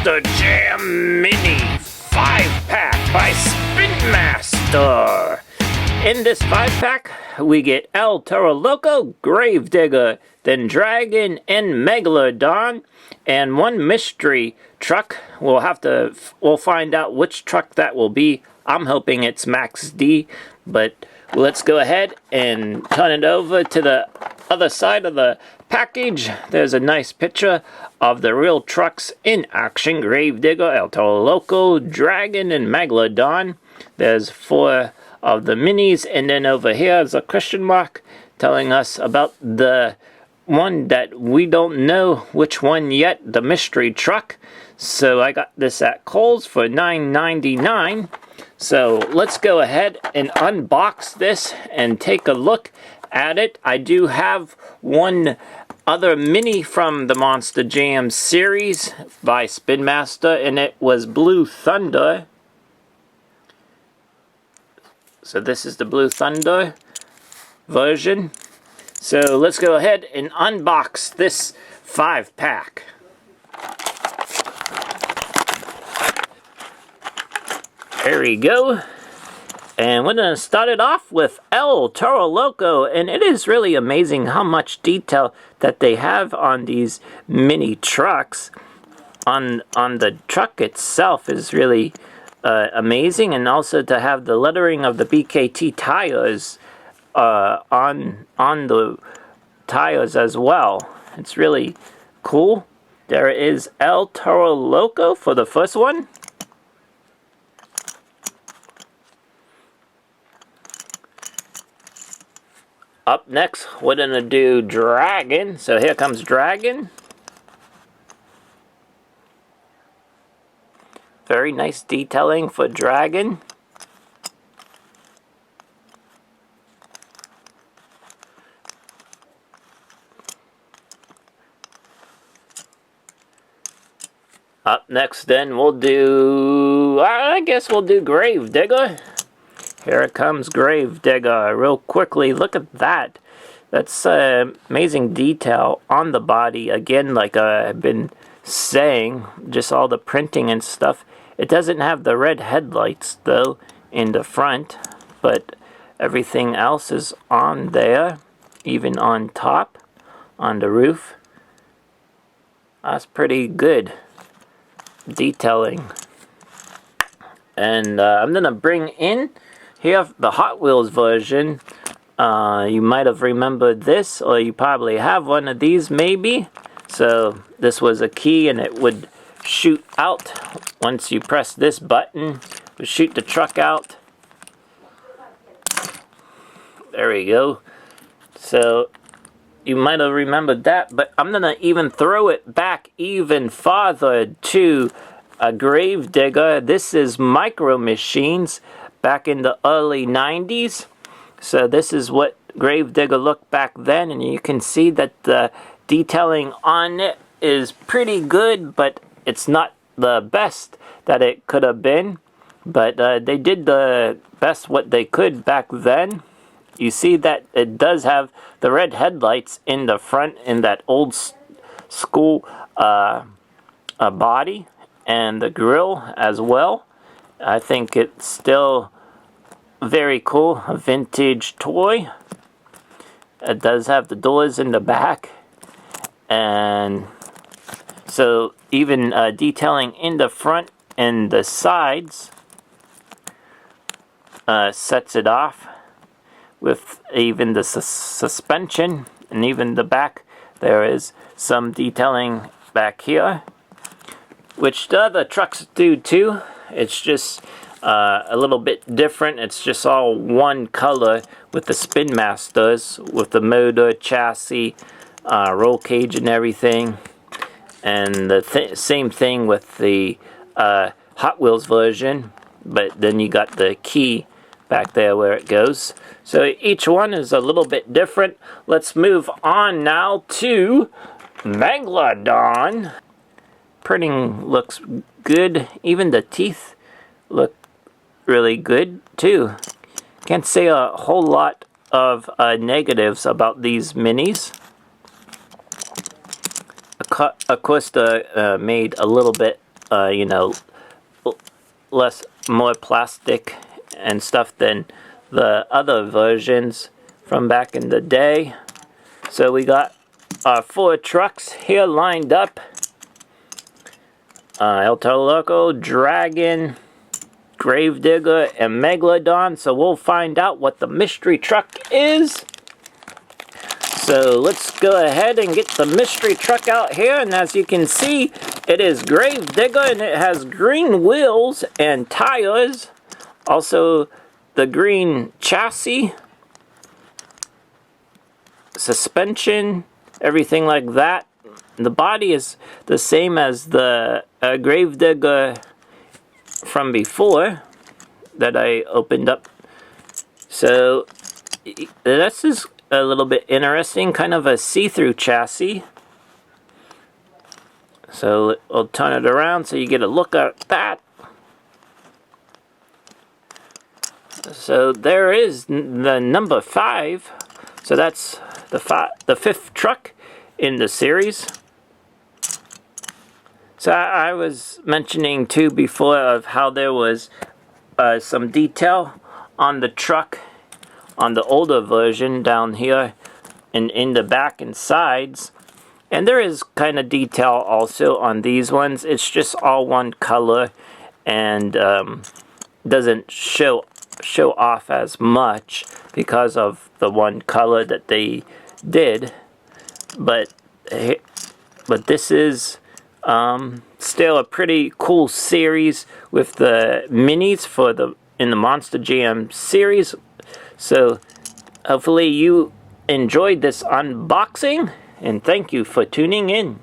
Monster Jam Mini 5-pack by Spin Master. In this 5-pack, we get El Toro Loco, Gravedigger, then Dragon and Megalodon, and one mystery truck. We'll find out which truck that will be. I'm hoping it's Max D, but let's go ahead and turn it over to the other side of the package. There's a nice picture of the real trucks in action: Gravedigger, El Toro Loco, Dragon, and Megalodon. There's 4 of the minis, and then over here is a question mark telling us about the one that we don't know which one yet, the mystery truck. So I got this at Kohls for $9.99. So let's go ahead and unbox this and take a look at it. I do have one other mini from the Monster Jam series by Spin Master, and it was Blue Thunder. So this is the Blue Thunder version. So let's go ahead and unbox this 5-pack. There we go. And we're going to start it off with El Toro Loco. And it is really amazing how much detail that they have on these mini trucks. On the truck itself is really amazing. And also to have the lettering of the BKT tires on the tires as well. It's really cool. There is El Toro Loco for the first one. Up next, we're going to do Dragon. So here comes Dragon. Very nice detailing for Dragon. Up next then we'll do, I guess we'll do Gravedigger. Here comes Gravedigger. Real quickly, look at that. That's amazing detail on the body. Again, like I've been saying, just all the printing and stuff. It doesn't have the red headlights, though, in the front. But everything else is on there, even on top, on the roof. That's pretty good detailing. And I'm going to bring in here the Hot Wheels version. You might have remembered this, or you probably have one of these maybe. So this was a key, and it would shoot out once you press this button. It would shoot the truck out. There we go. So you might have remembered that, but I'm gonna even throw it back even farther to a Gravedigger. This is Micro Machines back in the early 90s. So this is what Gravedigger looked back then, and you can see that the detailing on it is pretty good, but it's not the best that it could have been. But they did the best what they could back then. You see that it does have the red headlights in the front in that old school body, and the grill as well. I think it's still very cool, a vintage toy. It does have the doors in the back, and so even detailing in the front and the sides sets it off, with even the suspension, and even the back there is some detailing back here, which the other trucks do too. It's just a little bit different. It's just all one color with the Spin Masters, with the motor, chassis, roll cage and everything. And the same thing with the Hot Wheels version, but then you got the key back there where it goes. So each one is a little bit different. Let's move on now to Megalodon. Printing looks good. Even the teeth look really good too. Can't say a whole lot of negatives about these minis. Of course, made a little bit you know, more plastic and stuff than the other versions from back in the day. So we got our 4 trucks here lined up. El Toro Loco, Dragon, Gravedigger, and Megalodon. So we'll find out what the mystery truck is. So let's go ahead and get the mystery truck out here. And as you can see, it is Gravedigger, and it has green wheels and tires. Also, the green chassis, suspension, everything like that. The body is the same as the Gravedigger from before that I opened up. So this is a little bit interesting, kind of a see-through chassis. So we'll turn it around so you get a look at that. So there is the number 5. So that's the 5th truck in the series. So I was mentioning too before of how there was some detail on the truck on the older version down here and in the back and sides. And there is kind of detail also on these ones. It's just all one color and doesn't show off as much because of the one color that they did. But this is still a pretty cool series with the minis in the Monster Jam series. So hopefully you enjoyed this unboxing, and thank you for tuning in.